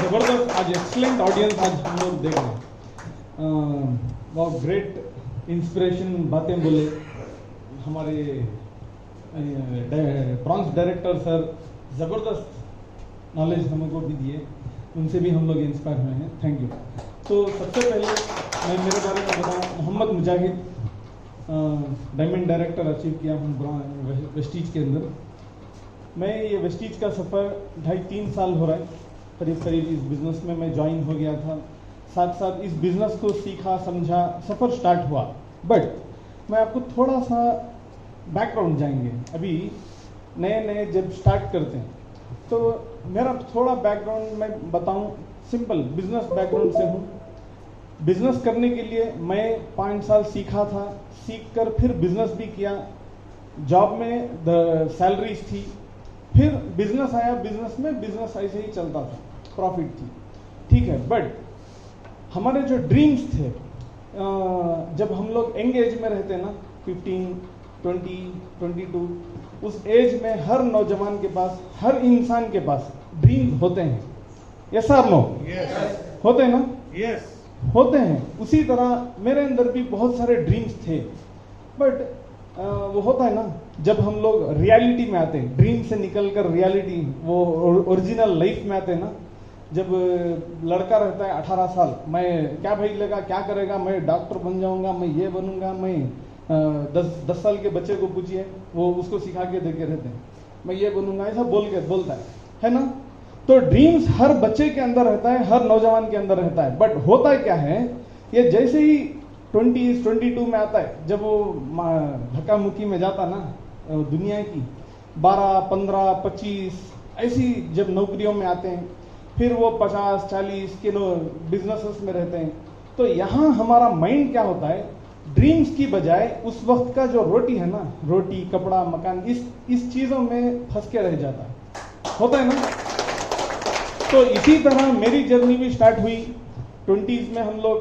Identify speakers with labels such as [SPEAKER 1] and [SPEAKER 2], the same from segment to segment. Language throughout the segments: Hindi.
[SPEAKER 1] जबरदस्त आज एक्सलेंट ऑडियंस आज हम लोग देख रहे हैं। बहुत ग्रेट इंस्पिरेशन बातें बोले हमारे प्रॉन्स डायरेक्टर सर, ज़बरदस्त नॉलेज हमको भी दिए, उनसे भी हम लोग इंस्पायर हुए हैं। Thank you. तो सबसे पहले मैं मेरे बारे में बताऊँ, मोहम्मद मुजाहिद, डायमंड डायरेक्टर अचीव किया हूँ वेस्टीज के अंदर। मैं ये वेस्टीज का सफ़र 2.5-3 साल हो रहा है करीब करीब। इस बिज़नेस में मैं ज्वाइन हो गया था, साथ साथ इस बिज़नेस को सीखा समझा, सफ़र स्टार्ट हुआ। बट मैं आपको थोड़ा सा बैकग्राउंड जाएंगे। अभी नए नए जब स्टार्ट करते हैं तो मेरा थोड़ा बैकग्राउंड मैं बताऊं। सिंपल बिजनेस बैकग्राउंड से हूं। बिजनेस करने के लिए मैं 5 साल सीखा था, सीख कर फिर बिजनेस भी किया। जॉब में सैलरीज थी, फिर बिजनेस आया, बिजनेस में बिजनेस ऐसे ही चलता था, प्रॉफिट थी, ठीक है। बट हमारे जो ड्रीम्स थे, जब हम लोग यंग एज में रहते हैं ना, 15, 20, 22, उस एज में हर नौजवान के पास, हर इंसान के पास ड्रीम्स होते हैं। यस और नो? होते हैं ना?
[SPEAKER 2] यस
[SPEAKER 1] होते हैं। उसी तरह मेरे अंदर भी बहुत सारे ड्रीम्स थे। बट वो होता है ना, जब हम लोग रियलिटी में आते हैं, ड्रीम से निकलकर रियलिटी, वो ओरिजिनल लाइफ में आते हैं ना। जब लड़का रहता है 18 साल, मैं क्या भाई लगा, क्या करेगा, मैं डॉक्टर बन जाऊंगा, मैं ये बनूंगा, मैं 10 साल के बच्चे को पूछिए, वो उसको सिखा के देके रहते हैं, मैं ये बनूंगा, ऐसा बोलता है ना। तो ड्रीम्स हर बच्चे के अंदर रहता है, हर नौजवान के अंदर रहता है। बट होता क्या है, ये जैसे ही 20, 22 में आता है, जब वो धक्का मुक्की में जाता ना दुनिया की, 12, 15, 25 ऐसी जब नौकरियों में आते हैं, फिर वो 50, 40 के बिजनेसेस में रहते हैं, तो यहाँ हमारा माइंड क्या होता है, ड्रीम्स की बजाय उस वक्त का जो रोटी है ना, रोटी, कपड़ा, मकान, इस चीज़ों में फंस के रह जाता है, होता है ना। तो इसी तरह मेरी जर्नी भी स्टार्ट हुई। 20s में हम लोग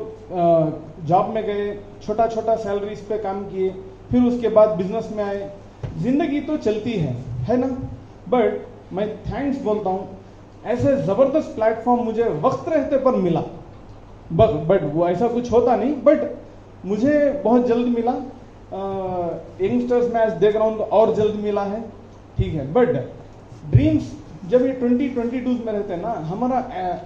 [SPEAKER 1] जॉब में गए, छोटा छोटा सैलरीज पे काम किए, फिर उसके बाद बिजनेस में आए। जिंदगी तो चलती है ना। बट मैं थैंक्स बोलता हूँ, ऐसे ज़बरदस्त प्लेटफॉर्म मुझे वक्त रहते पर मिला। बट वो ऐसा कुछ होता नहीं, बट मुझे बहुत जल्द मिला। यंगस्टर्स में आज देख रहा हूँ तो और जल्द मिला है, ठीक है। बट ड्रीम्स जब ये 20-22 में रहते हैं ना, हमारा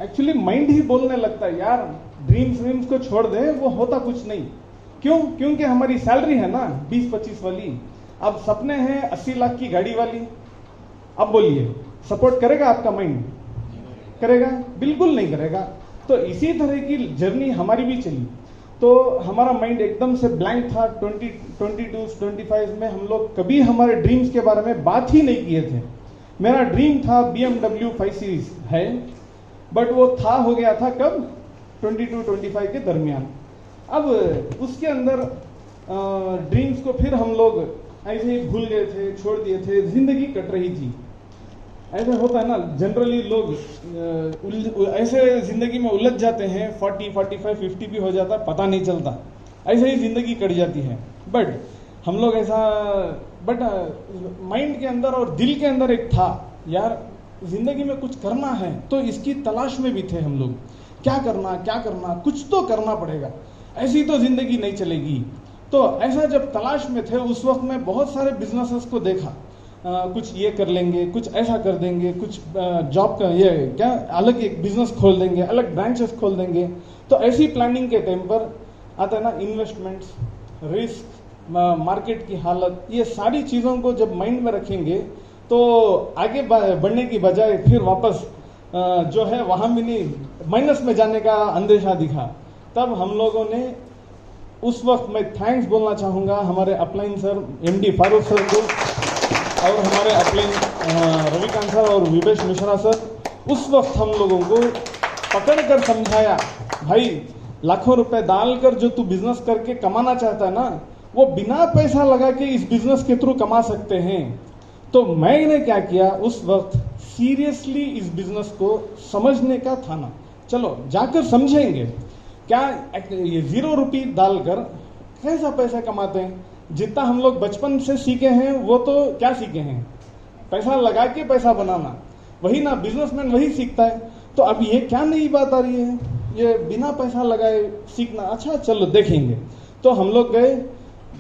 [SPEAKER 1] एक्चुअली माइंड ही बोलने लगता है, यार ड्रीम्स को छोड़ दे, वो होता कुछ नहीं। क्यों? क्योंकि हमारी सैलरी है ना 20-25 वाली, अब सपने हैं 80 लाख की गाड़ी वाली। अब बोलिए, सपोर्ट करेगा आपका माइंड? करेगा? बिल्कुल नहीं करेगा। तो इसी तरह की जर्नी हमारी भी चली। तो हमारा माइंड एकदम से ब्लैंक था। 22-25 में हम लोग कभी हमारे ड्रीम्स के बारे में बात ही नहीं किए थे। मेरा ड्रीम था BMW 5 सीरीज है, बट वो हो गया था कब? 22-25 के दरमियान। अब उसके अंदर ड्रीम्स को फिर हम लोग ऐसे ही भूल गए थे, छोड़ दिए थे, जिंदगी कट रही थी। ऐसा होता है ना, जनरली लोग ऐसे जिंदगी में उलझ जाते हैं, 40, 45, 50 भी हो जाता, पता नहीं चलता, ऐसे ही जिंदगी कट जाती है। बट हम लोग ऐसा, बट माइंड के अंदर और दिल के अंदर एक था, यार जिंदगी में कुछ करना है, तो इसकी तलाश में भी थे हम लोग। क्या करना, कुछ तो करना पड़ेगा, ऐसी तो जिंदगी नहीं चलेगी। तो ऐसा जब तलाश में थे, उस वक्त मैं बहुत सारे बिजनेसेस को देखा। कुछ ये कर लेंगे, कुछ ऐसा कर देंगे, कुछ जॉब का ये क्या अलग एक बिजनेस खोल देंगे, अलग ब्रांचेस खोल देंगे। तो ऐसी प्लानिंग के टाइम पर आता है ना इन्वेस्टमेंट्स, रिस्क, मार्केट की हालत, ये सारी चीज़ों को जब माइंड में रखेंगे तो आगे बढ़ने की बजाय फिर वापस जो है वहाँ भी नहीं, माइनस में जाने का अंदेशा दिखा। तब हम लोगों ने उस वक्त, मैं थैंक्स बोलना चाहूँगा हमारे upline sir, MD Farooq sir को, और हमारे अपलाइन रविकांत सर और विवेश मिश्रा सर। उस वक्त हम लोगों को पकड़ कर समझाया, भाई लाखों रुपए डालकर जो तू बिजनेस करके कमाना चाहता है ना, वो बिना पैसा लगा के इस बिजनेस के थ्रू कमा सकते हैं। तो मैंने क्या किया, उस वक्त सीरियसली इस बिजनेस को समझने का था ना, चलो जाकर समझेंगे क्या ये 0 रुपये डालकर कैसा पैसा कमाते हैं। जितना हम लोग बचपन से सीखे हैं, वो तो क्या सीखे हैं, पैसा लगा के पैसा बनाना, वही ना बिजनेसमैन वही सीखता है। तो अब ये क्या नई बात आ रही है, ये बिना पैसा लगाए सीखना, अच्छा चलो देखेंगे। तो हम लोग गए,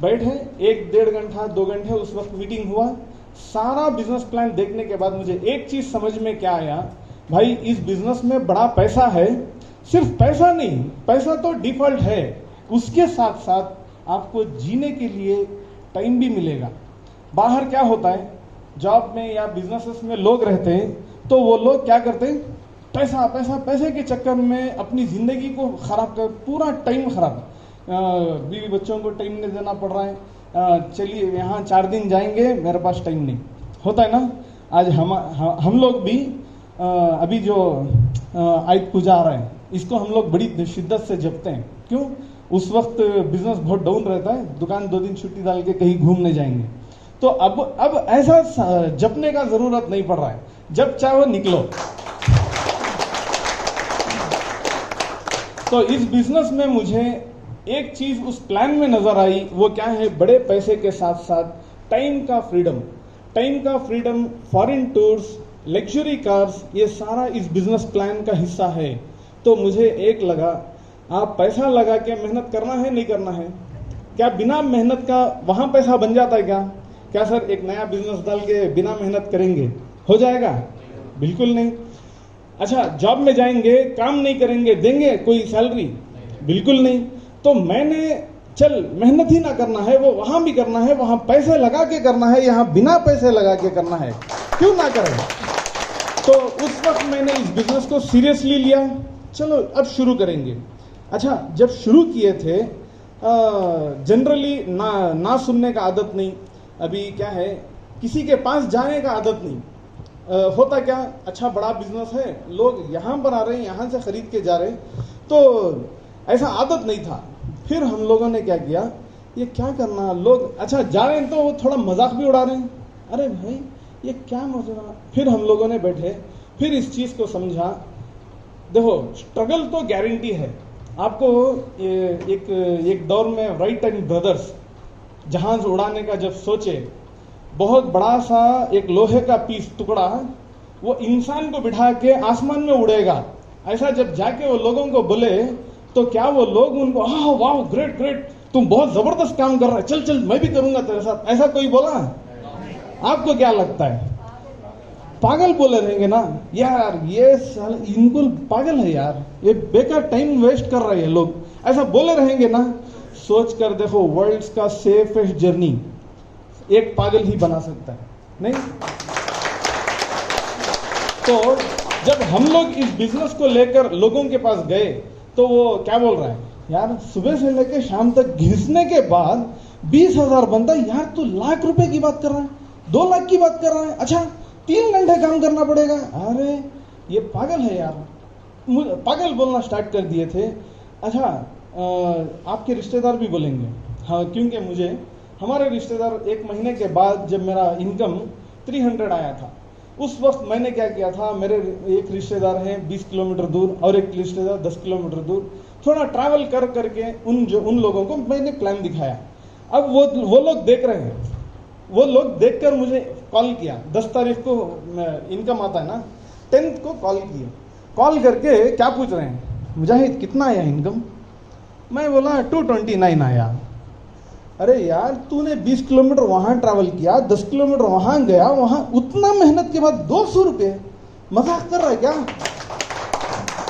[SPEAKER 1] बैठे 1-1.5 घंटा 2 घंटे उस वक्त मीटिंग हुआ। सारा बिजनेस प्लान देखने के बाद मुझे एक चीज समझ में क्या आया, भाई इस बिजनेस में बड़ा पैसा है। सिर्फ पैसा नहीं, पैसा तो डिफॉल्ट है, उसके साथ साथ आपको जीने के लिए टाइम भी मिलेगा। बाहर क्या होता है, जॉब में या बिजनेसेस में लोग रहते हैं तो वो लोग क्या करते हैं, पैसा पैसा पैसे के चक्कर में अपनी जिंदगी को खराब कर, पूरा टाइम खराब, बीवी बच्चों को टाइम नहीं देना पड़ रहा है, चलिए यहाँ 4 दिन जाएंगे, मेरे पास टाइम नहीं होता है ना। आज हम लोग भी अभी जो आयुध पूजा आ रहा है, इसको हम लोग बड़ी शिद्दत से जपते हैं। क्यों? उस वक्त बिजनेस बहुत डाउन रहता है, दुकान 2 दिन छुट्टी डाल के कहीं घूमने जाएंगे। तो अब ऐसा जपने का जरूरत नहीं पड़ रहा है, जब चाहो निकलो। तो इस बिजनेस में मुझे एक चीज उस प्लान में नजर आई, वो क्या है, बड़े पैसे के साथ साथ टाइम का freedom, foreign tours, luxury cars, ये सारा इस बिजनेस प्लान का हिस्सा है। तो मुझे एक लगा, आप पैसा लगा के मेहनत करना है नहीं करना है, क्या बिना मेहनत का वहां पैसा बन जाता है क्या सर एक नया बिजनेस डाल के बिना मेहनत करेंगे हो जाएगा? बिल्कुल नहीं। अच्छा, जॉब में जाएंगे, काम नहीं करेंगे, देंगे कोई सैलरी? बिल्कुल नहीं। तो मैंने चल मेहनत ही ना करना है, वो वहां भी करना है, वहां पैसे लगा के करना है, यहाँ बिना पैसे लगा के करना है, क्यों ना करें। तो उस वक्त मैंने इस बिजनेस को सीरियसली लिया, चलो अब शुरू करेंगे। अच्छा, जब शुरू किए थे जनरली ना सुनने का आदत नहीं, अभी क्या है, किसी के पास जाने का आदत नहीं। होता क्या, अच्छा बड़ा बिजनेस है, लोग यहाँ पर आ रहे हैं, यहाँ से खरीद के जा रहे हैं, तो ऐसा आदत नहीं था। फिर हम लोगों ने क्या किया, ये क्या करना, लोग अच्छा जा रहे हैं तो वो थोड़ा मजाक भी उड़ा रहे हैं, अरे भाई ये क्या मजा। फिर हम लोगों ने बैठे, फिर इस चीज को समझा, देखो स्ट्रगल तो गारंटी है आपको। एक दौर में राइट एंड ब्रदर्स जहाज उड़ाने का जब सोचे, बहुत बड़ा सा एक लोहे का पीस टुकड़ा, वो इंसान को बिठा के आसमान में उड़ेगा, ऐसा जब जाके वो लोगों को बोले तो क्या वो लोग उनको वाह ग्रेट ग्रेट, तुम बहुत जबरदस्त काम कर रहे हो, चल चल मैं भी करूंगा तेरे साथ, ऐसा कोई बोला? आपको क्या लगता है? पागल बोले रहेंगे ना, यार ये साल इनको पागल है यार, ये बेकार टाइम वेस्ट कर रहे हैं लोग, ऐसा बोले रहेंगे ना। सोच कर देखो, वर्ल्ड का सेफेस्ट जर्नी एक पागल ही बना सकता है, नहीं? तो जब हम लोग इस बिजनेस को लेकर लोगों के पास गए तो वो क्या बोल रहा है, यार सुबह से लेकर शाम तक घिसने के बाद 20,000 बनता है, यार तू लाख रुपए की बात कर रहा है, 2 लाख की बात कर रहा है, अच्छा 3 घंटे काम करना पड़ेगा, अरे ये पागल है यार। पागल बोलना स्टार्ट कर दिए थे। अच्छा, आपके रिश्तेदार भी बोलेंगे, हाँ, क्योंकि मुझे हमारे रिश्तेदार 1 महीने के बाद जब मेरा इनकम 300 आया था, उस वक्त मैंने क्या किया था, मेरे एक रिश्तेदार हैं 20 किलोमीटर दूर और एक रिश्तेदार 10 किलोमीटर दूर, थोड़ा ट्रैवल करके उन लोगों को मैंने प्लान दिखाया। अब वो लोग देख रहे हैं, वो लोग देखकर मुझे कॉल किया, 10 तारीख को इनकम आता है ना, 10th को कॉल किया, कॉल करके क्या पूछ रहे हैं, मुजाहिद कितना आया इनकम? मैं बोला 229 आया। अरे यार तूने 20 किलोमीटर वहां ट्रैवल किया, 10 किलोमीटर वहां गया, वहां उतना मेहनत के बाद 200 रुपये, मजाक कर रहा है क्या?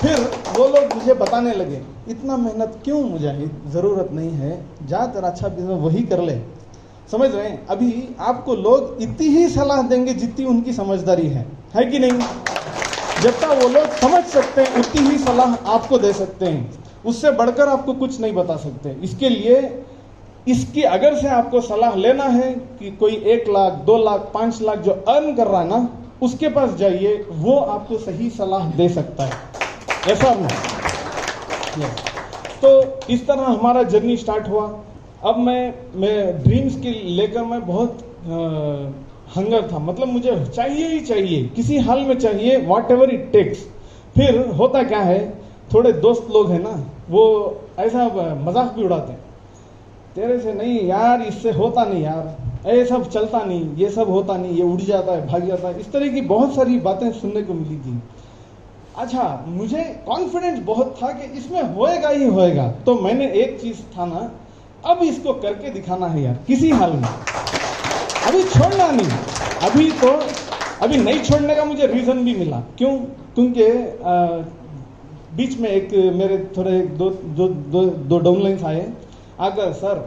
[SPEAKER 1] फिर वो लोग मुझे बताने लगे, इतना मेहनत क्यों मुजाहिद, जरूरत नहीं है, जा तेरा अच्छा बिजनेस वही कर ले। समझ रहे हैं? अभी आपको लोग इतनी ही सलाह देंगे जितनी उनकी समझदारी है कि नहीं? जब तक वो लोग समझ सकते हैं उतनी ही सलाह आपको दे सकते हैं, उससे बढ़कर आपको कुछ नहीं बता सकते। इसके लिए इसकी अगर से आपको सलाह लेना है कि कोई 1 लाख 2 लाख 5 लाख जो अर्न कर रहा है ना, उसके पास जाइए, वो आपको सही सलाह दे सकता है, ऐसा नहीं। तो इस तरह हमारा जर्नी स्टार्ट हुआ। अब मैं ड्रीम्स के लेकर मैं बहुत हंगर था, मतलब मुझे चाहिए ही चाहिए, किसी हाल में चाहिए, व्हाट एवर इट टेक्स। फिर होता क्या है, थोड़े दोस्त लोग हैं ना, वो ऐसा मजाक भी उड़ाते हैं, तेरे से नहीं यार, इससे होता नहीं यार, ये सब चलता नहीं, ये सब होता नहीं, ये उड़ जाता है, भाग जाता है, इस तरह की बहुत सारी बातें सुनने को मिली थी। अच्छा, मुझे कॉन्फिडेंस बहुत था कि इसमें होएगा ही होएगा। तो मैंने एक चीज था ना, अब इसको करके दिखाना है यार, किसी हाल में, अभी छोड़ना नहीं। अभी नहीं छोड़ने का मुझे रीजन भी मिला। क्यों? क्योंकि बीच में एक मेरे थोड़े दो डाउनलाइंस आए, अगर सर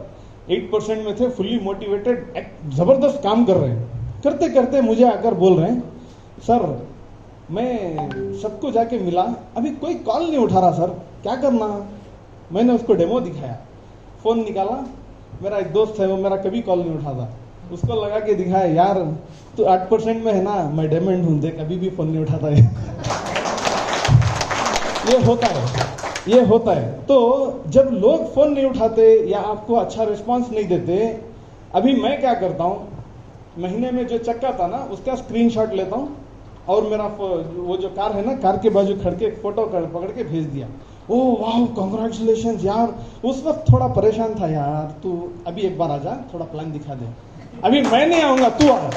[SPEAKER 1] 8% में थे, फुल्ली मोटिवेटेड, जबरदस्त काम कर रहे हैं, करते करते मुझे आकर बोल रहे हैं, सर मैं सबको जाके मिला, अभी कोई कॉल नहीं उठा रहा सर, क्या करना? मैंने उसको डेमो दिखाया, फोन निकाला, मेरा एक दोस्त है, वो मेरा कभी कॉल नहीं उठाता, उसको लगा के दिखाया, यार तू 8% में है ना, मैं डायमंड हूं, देख अभी भी फोन नहीं उठाता है। ये होता है। तो जब लोग फोन नहीं उठाते या आपको अच्छा रिस्पांस नहीं देते, अभी मैं क्या करता हूं, महीने में जो चक्का था ना, उसका स्क्रीनशॉट लेता हूं और मेरा वो जो कार है ना, कार के बाजू खड़ के फोटो पकड़ के भेज दिया। ओह वाह, कांग्रेचुलेशंस यार, उस वक्त थोड़ा परेशान था यार, तू अभी एक बार आजा, थोड़ा प्लान दिखा दे, अभी मैं नहीं आऊंगा, तू आ।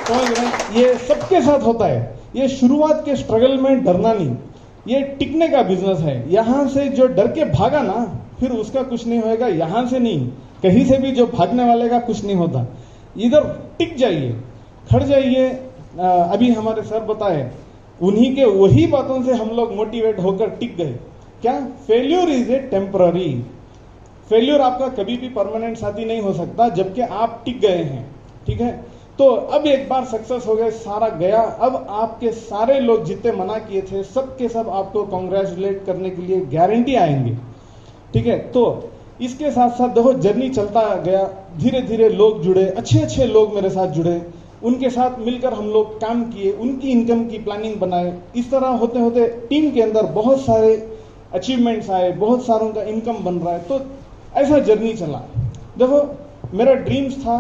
[SPEAKER 1] समझ रहे? ये सबके साथ होता है। ये शुरुआत के स्ट्रगल में डरना नहीं, ये टिकने का बिजनेस है। यहां से जो डर के भागा ना, फिर उसका कुछ नहीं होएगा। यहां से नहीं, कहीं से भी जो भागने वाले का कुछ नहीं होता। इधर टिक जाइए, खड़ जाइए। अभी हमारे सर बताए, उन्हीं के वही बातों से हम लोग मोटिवेट होकर टिक गए। क्या? Failure is a temporary. Failure आपका कभी भी परमानेंट साथी नहीं हो सकता, जबकि आप टिक गए हैं। ठीक है? तो अब एक बार सक्सेस हो गए, सारा गया, अब आपके सारे लोग जितने मना किए थे, सब के सब आपको कॉन्ग्रेचुलेट करने के लिए गारंटी आएंगे। ठीक है? तो इसके साथ साथ देखो, जर्नी चलता गया, धीरे धीरे लोग जुड़े, अच्छे अच्छे लोग मेरे साथ जुड़े, उनके साथ मिलकर हम लोग काम किए, उनकी इनकम की प्लानिंग बनाए। इस तरह होते होते टीम के अंदर बहुत सारे अचीवमेंट्स आए, बहुत सारों का इनकम बन रहा है। तो ऐसा जर्नी चला। देखो, मेरा ड्रीम्स था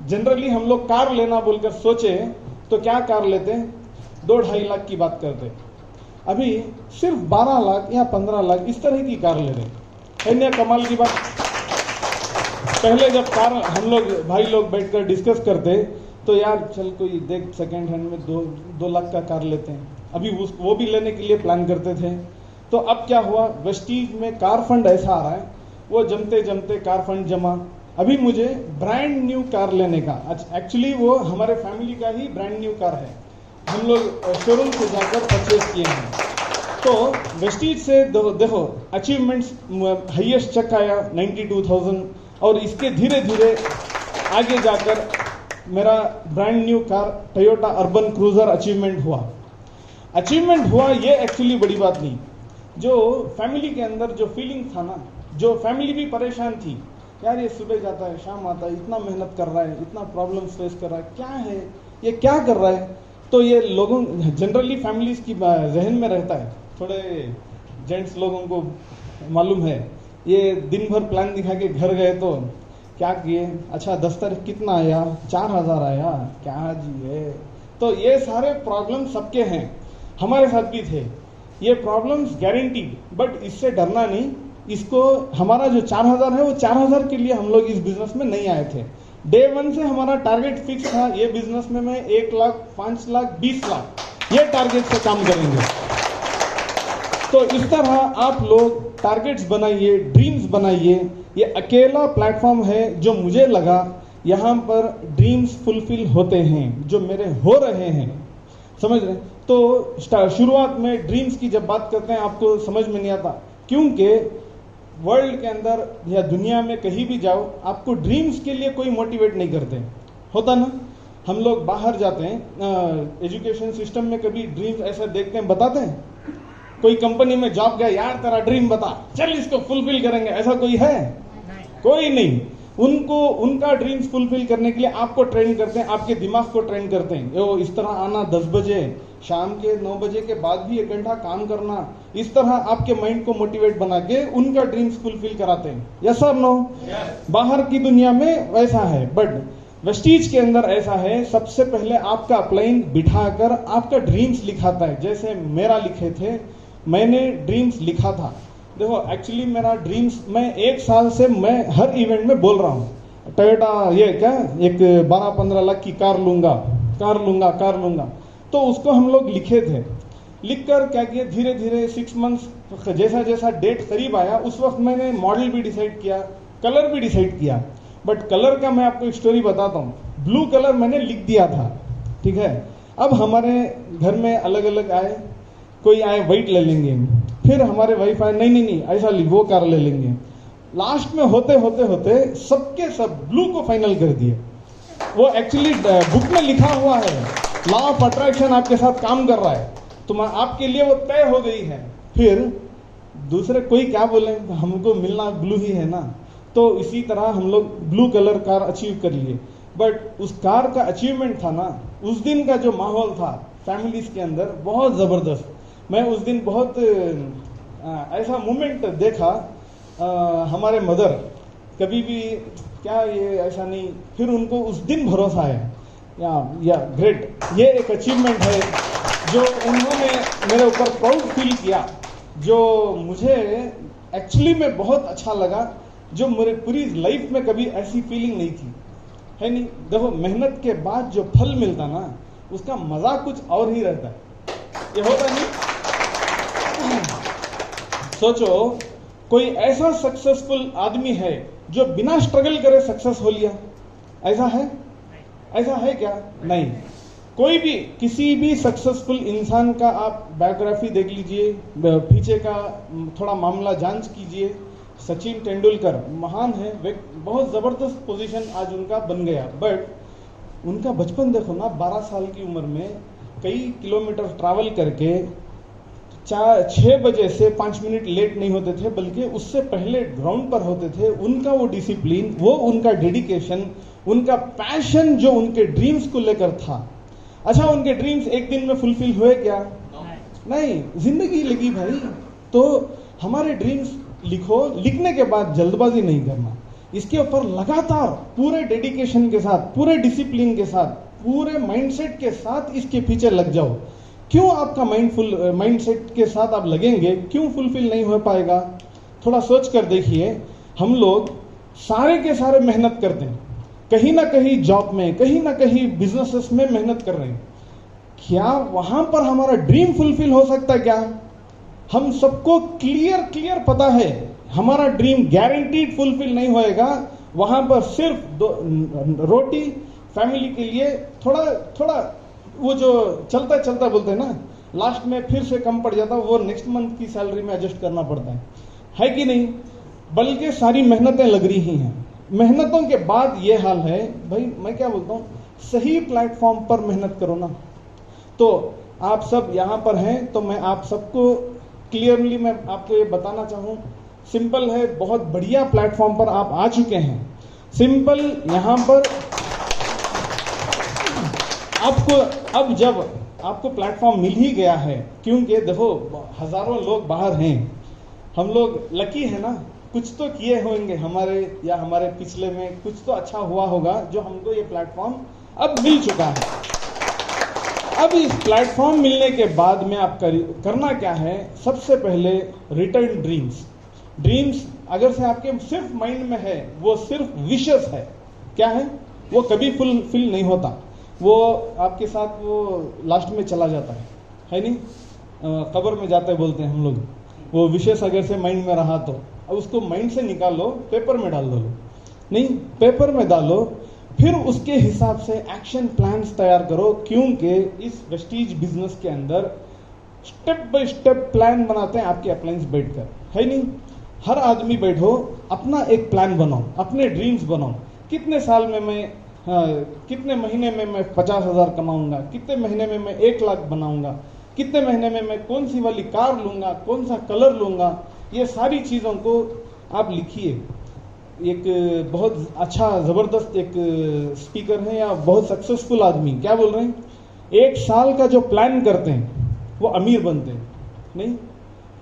[SPEAKER 1] जनरली हम लोग कार लेना बोलकर सोचे तो क्या कार लेते, 2-2.5 लाख की बात करते, अभी सिर्फ 12 लाख या 15 लाख इस तरह की कार ले रहे हैं। कमाल की बात। पहले जब कार हम लोग भाई लोग बैठकर डिस्कस करते, तो यार चल कोई देख सेकेंड हैंड में 2 लाख का कार लेते हैं, अभी वो भी लेने के लिए प्लान करते थे। तो अब क्या हुआ, वेस्टीज में कार फंड ऐसा आ रहा है, वो जमते जमते कार फंड जमा, अभी मुझे ब्रांड न्यू कार लेने का, एक्चुअली वो हमारे फैमिली का ही ब्रांड न्यू कार है, हम लोग शोरूम से जाकर परचेज किए हैं। तो वेस्टीज से देखो अचीवमेंट्स, हाईएस्ट चेक आया 92,000, और इसके धीरे धीरे आगे जाकर मेरा brand new car Toyota urban cruiser achievement हुआ। ये एक्चुअली बड़ी बात नहीं, जो फैमिली के अंदर जो फीलिंग था ना, जो फैमिली भी परेशान थी, यार ये सुबह जाता है शाम आता है, इतना मेहनत कर रहा है, इतना प्रॉब्लम फेस कर रहा है, क्या है ये, क्या कर रहा है। तो ये लोगों जनरली फैमिलीज की जहन में रहता है, थोड़े जेंट्स लोगों को मालूम है, ये दिन भर प्लान दिखा के घर गए तो क्या किए, अच्छा 10 तारीख कितना आया, 4,000 आया, क्या जी है। तो ये सारे प्रॉब्लम सबके हैं, हमारे साथ भी थे ये प्रॉब्लम्स गारंटीड, बट इससे डरना नहीं। इसको हमारा जो 4,000 है, वो 4,000 के लिए हम लोग इस बिजनेस में नहीं आए थे। डे 1 से हमारा टारगेट फिक्स था, ये बिजनेस में मैं 1 लाख, 5 लाख, 20 लाख ये टारगेट से काम करेंगे। तो इस तरह आप लोग टारगेट्स बनाइए, ड्रीम्स बनाइए। ये अकेला प्लेटफॉर्म है जो मुझे लगा यहाँ पर ड्रीम्स फुलफिल होते हैं, जो मेरे हो रहे हैं, समझ रहे। तो शुरुआत में ड्रीम्स की जब बात करते हैं आपको समझ में नहीं आता, क्योंकि वर्ल्ड के अंदर या दुनिया में कहीं भी जाओ, आपको ड्रीम्स के लिए कोई मोटिवेट नहीं करते। होता ना, हम लोग बाहर जाते हैं, एजुकेशन सिस्टम में कभी ड्रीम्स ऐसा देखते हैं, बताते हैं, कोई कंपनी में जॉब गया, यार तेरा ड्रीम बता, चल इसको फुलफिल करेंगे, ऐसा कोई है? कोई नहीं। उनको उनका ड्रीम्स फुलफिल करने के लिए आपको ट्रेन करते हैं, आपके दिमाग को ट्रेन करते हैं, यो इस तरह आना 10 बजे, शाम के 9 बजे के बाद भी 1 घंटा काम करना, इस तरह आपके माइंड को मोटिवेट बना के उनका ड्रीम्स फुलफिल कराते हैं। यस और नो? बाहर की दुनिया में वैसा है, बट वेस्टीज के अंदर ऐसा है, सबसे पहले आपका अपलाइन बिठाकर आपका ड्रीम्स लिखाता है। जैसे मेरा लिखे थे, मैंने ड्रीम्स लिखा था। देखो एक्चुअली मेरा ड्रीम्स, मैं 1 साल से मैं हर इवेंट में बोल रहा हूँ, टोयोटा ये क्या एक 12-15 लाख की कार लूंगा, कार लूंगा कार लूंगा। तो उसको हम लोग लिखे थे, लिखकर क्या किया, धीरे धीरे 6 मंथ्स जैसा जैसा डेट करीब आया उस वक्त मैंने मॉडल भी डिसाइड किया, कलर भी डिसाइड किया। बट कलर का मैं आपको एक स्टोरी बताता हूँ। ब्लू कलर मैंने लिख दिया था, ठीक है। अब हमारे घर में अलग अलग आए, कोई आए व्हाइट ले लेंगे, फिर हमारे वाइफ आए नहीं नहीं नहीं ऐसा वो कार ले लेंगे। लास्ट में होते होते होते सबके सब ब्लू को फाइनल कर दिए। वो एक्चुअली बुक में लिखा हुआ है, लॉ ऑफ अट्रैक्शन आपके साथ काम कर रहा है, तो आपके लिए वो तय हो गई है। फिर दूसरे कोई क्या बोले, हमको मिलना ब्लू ही है ना। तो इसी तरह हम लोग ब्लू कलर कार अचीव कर लिए। बट उस कार का अचीवमेंट था ना, उस दिन का जो माहौल था फैमिलीज के अंदर बहुत जबरदस्त। मैं उस दिन बहुत ऐसा मोमेंट देखा, हमारे मदर कभी भी क्या ये ऐसा नहीं, फिर उनको उस दिन भरोसा है या ग्रेट, ये एक अचीवमेंट है जो उन्होंने मेरे ऊपर प्राउड फील किया, जो मुझे एक्चुअली में बहुत अच्छा लगा, जो मेरे पूरी लाइफ में कभी ऐसी फीलिंग नहीं थी, है नहीं। देखो मेहनत के बाद जो फल मिलता ना, उसका मजा कुछ और ही रहता है, ये होता नहीं। सोचो कोई ऐसा सक्सेसफुल आदमी है जो बिना स्ट्रगल करे सक्सेस हो लिया, ऐसा है? ऐसा है क्या? नहीं। कोई भी किसी भी सक्सेसफुल इंसान का आप बायोग्राफी देख लीजिए, पीछे का थोड़ा मामला जांच कीजिए। सचिन तेंदुलकर महान है, बहुत जबरदस्त पोजीशन आज उनका बन गया, बट उनका बचपन देखो ना, 12 साल की उम्र में कई किलोमीटर ट्रैवल करके 6 बजे से 5 मिनट लेट नहीं होते थे, बल्कि उससे पहले ग्राउंड पर होते थे। उनका वो डिसिप्लिन, वो उनका डेडिकेशन, उनका पैशन जो उनके ड्रीम्स को लेकर था। अच्छा, उनके ड्रीम्स एक दिन में फुलफिल हुए क्या? नहीं, जिंदगी लगी भाई। तो हमारे ड्रीम्स लिखो, लिखने के बाद जल्दबाजी नहीं करना, इसके ऊपर लगातार पूरे डेडिकेशन के साथ, पूरे डिसिप्लिन के साथ, पूरे माइंडसेट के साथ इसके पीछे लग जाओ। क्यों आपका माइंडसेट के साथ आप लगेंगे, क्यों फुलफिल नहीं हो पाएगा? थोड़ा सोच कर देखिए। हम लोग सारे के सारे मेहनत करते हैं, कहीं ना कहीं जॉब में, कहीं ना कहीं बिजनेसेस में मेहनत कर रहे हैं, क्या वहां पर हमारा ड्रीम फुलफिल हो सकता है क्या? हम सबको क्लियर पता है हमारा ड्रीम गारंटीड फुलफिल नहीं होएगा। वहां पर सिर्फ रोटी फैमिली के लिए थोड़ा वो जो चलता बोलते हैं ना, लास्ट में फिर से कम पड़ जाता है, वो नेक्स्ट मंथ की सैलरी में एडजस्ट करना पड़ता है कि नहीं? बल्कि सारी मेहनतें लग रही ही हैं। मेहनतों के बाद ये हाल है भाई, मैं क्या बोलता हूं, सही प्लेटफॉर्म पर मेहनत करो ना। तो आप सब यहां पर हैं, तो मैं आप सबको क्लियरली मैं आपको ये बताना चाहूं, सिंपल है, बहुत बढ़िया प्लेटफॉर्म पर आप आ चुके हैं। सिंपल यहां पर आपको, अब जब आपको प्लेटफॉर्म मिल ही गया है, क्योंकि देखो हजारों लोग बाहर हैं, हम लोग लकी है ना, कुछ तो किए होंगे हमारे या हमारे पिछले में कुछ तो अच्छा हुआ होगा जो हमको ये प्लेटफॉर्म अब मिल चुका है। अब इस प्लेटफॉर्म मिलने के बाद में आप करना क्या है, सबसे पहले रिटर्न ड्रीम्स अगर से आपके सिर्फ माइंड में है, वो सिर्फ विशेस है, क्या है, वो कभी फुलफिल नहीं होता, वो आपके साथ वो लास्ट में चला जाता है नहीं? कब्र में जाते बोलते हैं हम लोग। वो विशेष अगर से माइंड में रहा तो अब उसको माइंड से निकालो, पेपर में डाल दो, नहीं पेपर में डालो, फिर उसके हिसाब से एक्शन प्लान्स तैयार करो, क्योंकि इस वेस्टीज बिजनेस के अंदर स्टेप बाय स्टेप प्लान बनाते हैं आपके अप्लायंस बैठकर, है नहीं? हर आदमी बैठो, अपना एक प्लान बनाओ, अपने ड्रीम्स बनाओ। कितने साल में मैं कितने महीने में मैं 50,000 कमाऊंगा, कितने महीने में मैं 1 लाख बनाऊंगा, कितने महीने में मैं कौन सी वाली कार लूंगा, कौन सा कलर लूंगा, ये सारी चीजों को आप लिखिए। एक बहुत अच्छा जबरदस्त एक स्पीकर है या बहुत सक्सेसफुल आदमी क्या बोल रहे हैं, 1 साल का जो प्लान करते हैं वो अमीर बनते हैं, नहीं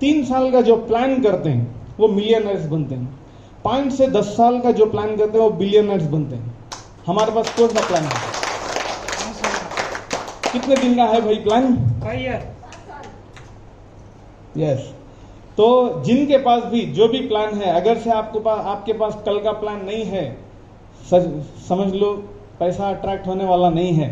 [SPEAKER 1] 3 साल का जो प्लान करते हैं वो मिलियनर्स बनते हैं, 5 से 10 साल का जो प्लान करते हैं वो बिलियनर्स बनते हैं। हमारे पास कौन सा प्लान है? कितने दिन का है भाई प्लान? 5 ईयर। यस। तो जिनके पास भी जो भी प्लान है, अगर से आपके पास कल का प्लान नहीं है, समझ लो पैसा अट्रैक्ट होने वाला नहीं है।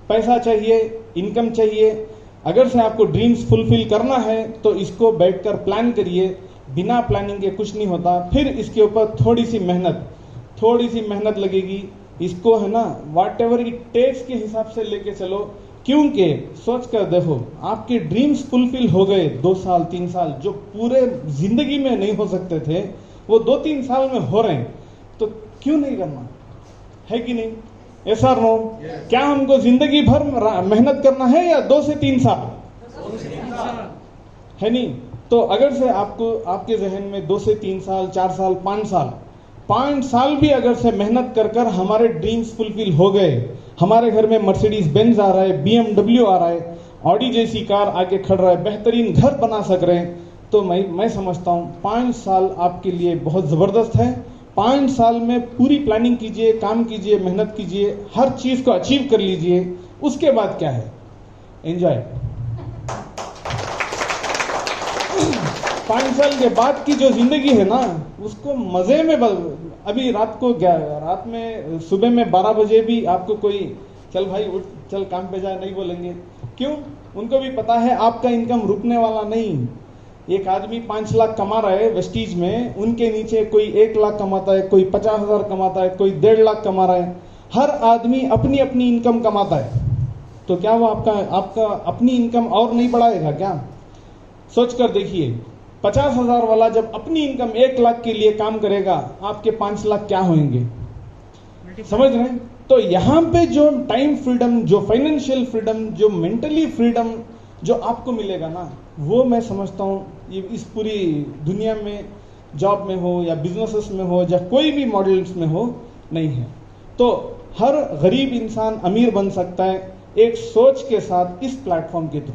[SPEAKER 1] पैसा चाहिए, इनकम चाहिए। अगर से आपको ड्रीम्स फुलफिल करना है तो इसको बैठकर प्लान करिए। बिना प्लानिंग के कुछ नहीं होता। फिर इसके ऊपर थोड़ी सी मेहनत लगेगी। इसको है ना व्हाट एवर इट टेक्स के हिसाब से लेके चलो, क्योंकि सोच कर देखो आपके ड्रीम्स फुलफिल हो गए 2 साल 3 साल, जो पूरे जिंदगी में नहीं हो सकते थे वो 2-3 साल में हो रहे हैं, तो क्यों नहीं करना है कि नहीं? यस और नो? क्या हमको जिंदगी भर मेहनत करना है या 2 से 3 साल? है नहीं? तो अगर से आपको आपके जहन में 2 से 3 साल, 4 साल, 5 साल भी अगर से मेहनत कर कर हमारे ड्रीम्स फुलफिल हो गए, हमारे घर में मर्सिडीज बेंज आ रहा है, BMW आ रहा है, ऑडी जैसी कार आके खड़ रहा है, बेहतरीन घर बना सक रहे हैं, तो मैं समझता हूं 5 साल आपके लिए बहुत जबरदस्त है। 5 साल में पूरी प्लानिंग कीजिए, काम कीजिए, मेहनत कीजिए, हर चीज को अचीव कर लीजिए। उसके बाद क्या है? एंजॉय। 5 साल के बाद की जो जिंदगी है ना, उसको मजे में अभी रात में सुबह में 12 बजे भी आपको कोई चल भाई उठ चल काम पे जा नहीं बोलेंगे। क्यों? उनको भी पता है आपका इनकम रुकने वाला नहीं। एक आदमी 5 लाख कमा रहा है वेस्टीज में, उनके नीचे कोई 1 लाख कमाता है, कोई 50,000 कमाता है, कोई 1.5 लाख कमा रहा है। हर आदमी अपनी अपनी इनकम कमाता है, तो क्या वो आपका अपनी इनकम और नहीं बढ़ाएगा क्या? सोच कर देखिए, 50,000 वाला जब अपनी इनकम 1 लाख के लिए काम करेगा, आपके 5 लाख क्या होंगे? समझ रहे हैं? तो यहां पे जो टाइम फ्रीडम, जो फाइनेंशियल फ्रीडम, जो मेंटली फ्रीडम जो आपको मिलेगा ना, वो मैं समझता हूं ये इस पूरी दुनिया में जॉब में हो या बिजनेसेस में हो या कोई भी मॉडल्स में हो नहीं है। तो हर गरीब इंसान अमीर बन सकता है एक सोच के साथ, इस प्लेटफॉर्म के थ्रू।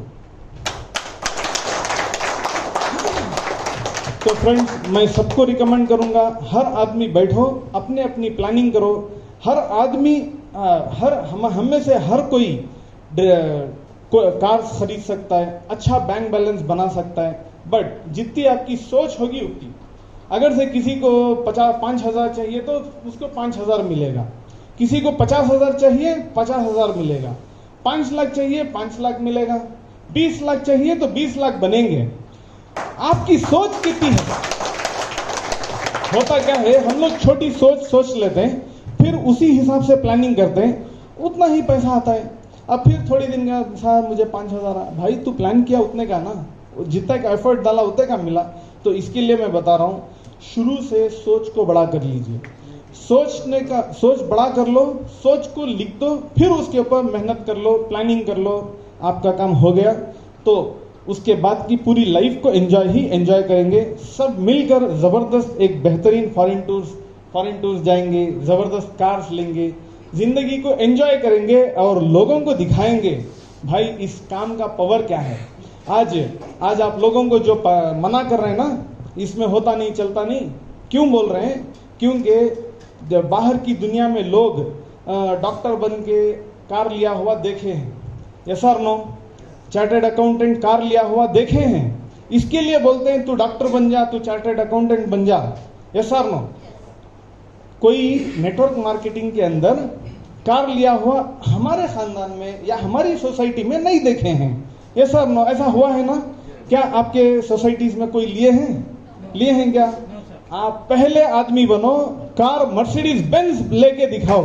[SPEAKER 1] तो फ्रेंड्स, मैं सबको रिकमेंड करूंगा, हर आदमी बैठो, अपने अपनी प्लानिंग करो। हर आदमी हम में से हर कोई कार खरीद सकता है, अच्छा बैंक बैलेंस बना सकता है, बट जितनी आपकी सोच होगी उतनी। अगर से किसी को 5,000 चाहिए तो उसको 5,000 मिलेगा, किसी को 50,000 चाहिए 50,000 मिलेगा, 5 लाख चाहिए 5 लाख मिलेगा, 20 लाख चाहिए तो 20 लाख बनेंगे। आपकी सोच कितनी है? होता क्या है, हम लोग छोटी सोच लेते हैं, फिर उसी हिसाब से प्लानिंग करते हैं, उतना ही पैसा आता है। अब फिर थोड़ी दिन का, साहब मुझे 5,000 आया। भाई तू प्लान किया उतने का ना, जितना का एफर्ट डाला उतने का मिला। तो इसके लिए मैं बता रहा हूं, शुरू से सोच को बड़ा कर लीजिए। सोच बड़ा कर लो, सोच को लिख दो, फिर उसके ऊपर मेहनत कर लो, प्लानिंग कर लो, आपका काम हो गया। तो उसके बाद की पूरी लाइफ को एंजॉय करेंगे। सब मिलकर जबरदस्त एक बेहतरीन फॉरेन टूर्स जाएंगे, जबरदस्त कार्स लेंगे, जिंदगी को एंजॉय करेंगे और लोगों को दिखाएंगे भाई इस काम का पावर क्या है। आज आप लोगों को जो मना कर रहे हैं ना, इसमें होता नहीं चलता नहीं, क्यों बोल रहे हैं? क्योंकि बाहर की दुनिया में लोग डॉक्टर बन के कार लिया हुआ देखे हैं, यस और नो? चार्टर्ड अकाउंटेंट कार लिया हुआ देखे हैं, इसके लिए बोलते हैं तू डॉक्टर बन जा, तू चार्टर्ड अकाउंटेंट बन जा, यस और नो? कोई नेटवर्क मार्केटिंग के अंदर कार लिया हुआ हमारे खानदान में या हमारी सोसाइटी में नहीं देखे हैं, यस और नो? ऐसा हुआ है ना? क्या आपके सोसाइटीज में कोई लिए हैं क्या? आप पहले आदमी बनो, कार मर्सिडीज बेंज लेके दिखाओ,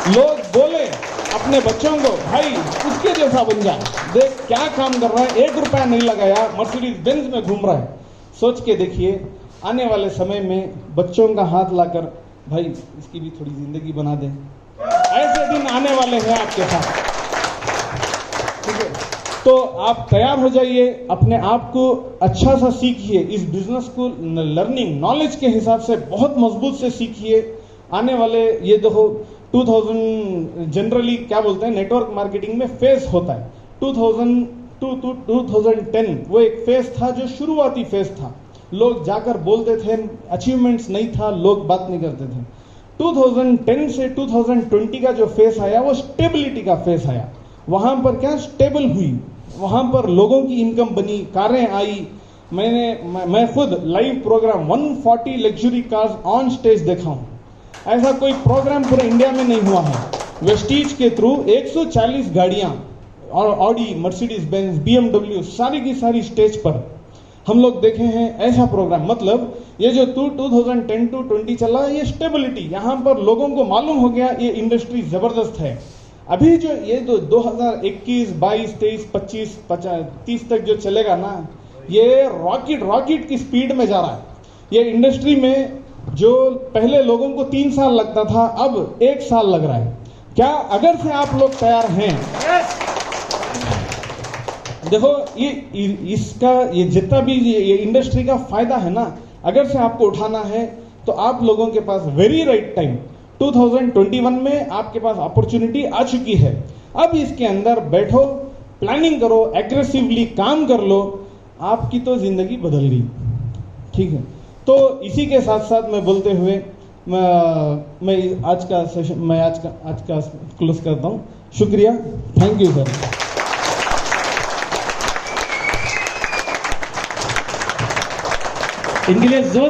[SPEAKER 1] लोग बोले अपने बच्चों को भाई उसके जैसा बन जा, देख क्या काम कर रहा है, 1 रुपया नहीं लगाया, मर्सिडीज बेंज में घूम रहा है। सोच के देखिए, आने वाले समय में बच्चों का हाथ लाकर भाई इसकी भी थोड़ी जिंदगी बना दें, ऐसे दिन आने वाले हैं आपके साथ, ठीक है? तो आप तैयार हो जाइए, अपने आप को अच्छा सा सीखिए, इस बिजनेस को लर्निंग नॉलेज के हिसाब से बहुत मजबूत से सीखिए। आने वाले ये देखो 2000 जनरली क्या बोलते हैं, नेटवर्क मार्केटिंग में फेज होता है। 2010 वो एक फेज था जो शुरुआती फेज था, लोग जाकर बोलते थे, अचीवमेंट्स नहीं था, लोग बात नहीं करते थे। 2010 से 2020 का जो फेज आया वो स्टेबिलिटी का फेज आया। वहां पर क्या स्टेबल हुई, वहां पर लोगों की इनकम बनी, कारें आई। मैं खुद live programme 140 luxury cars on stage देखा हूं, ऐसा कोई प्रोग्राम पूरे इंडिया में नहीं हुआ है। वेस्टीज के थ्रू 140 गाड़ियां और ऑडी, मर्सिडीज बेंज, बीएमडब्ल्यू सारी की सारी स्टेज पर हम लोग देखे हैं। ऐसा प्रोग्राम, मतलब ये जो 2010 to 20 चला, ये स्टेबिलिटी, यहाँ पर लोगों को मालूम हो गया ये इंडस्ट्री जबरदस्त है। अभी जो ये 2021, 22, 23, 25, 30 तक जो चलेगा ना, ये रॉकेट की स्पीड में जा रहा है। ये इंडस्ट्री में जो पहले लोगों को 3 साल लगता था, अब 1 साल लग रहा है। क्या अगर से आप लोग तैयार हैं? देखो ये जितना भी ये इंडस्ट्री का फायदा है ना, अगर से आपको उठाना है तो आप लोगों के पास वेरी राइट टाइम 2021 में आपके पास अपॉर्चुनिटी आ चुकी है। अब इसके अंदर बैठो, प्लानिंग करो, एग्रेसिवली काम कर लो, आपकी तो जिंदगी बदल गई। ठीक है, तो इसी के साथ साथ मैं बोलते हुए मैं आज का सेशन आज का क्लोज करता हूं। शुक्रिया, थैंक यू सर।
[SPEAKER 2] इनके लिए जोरदार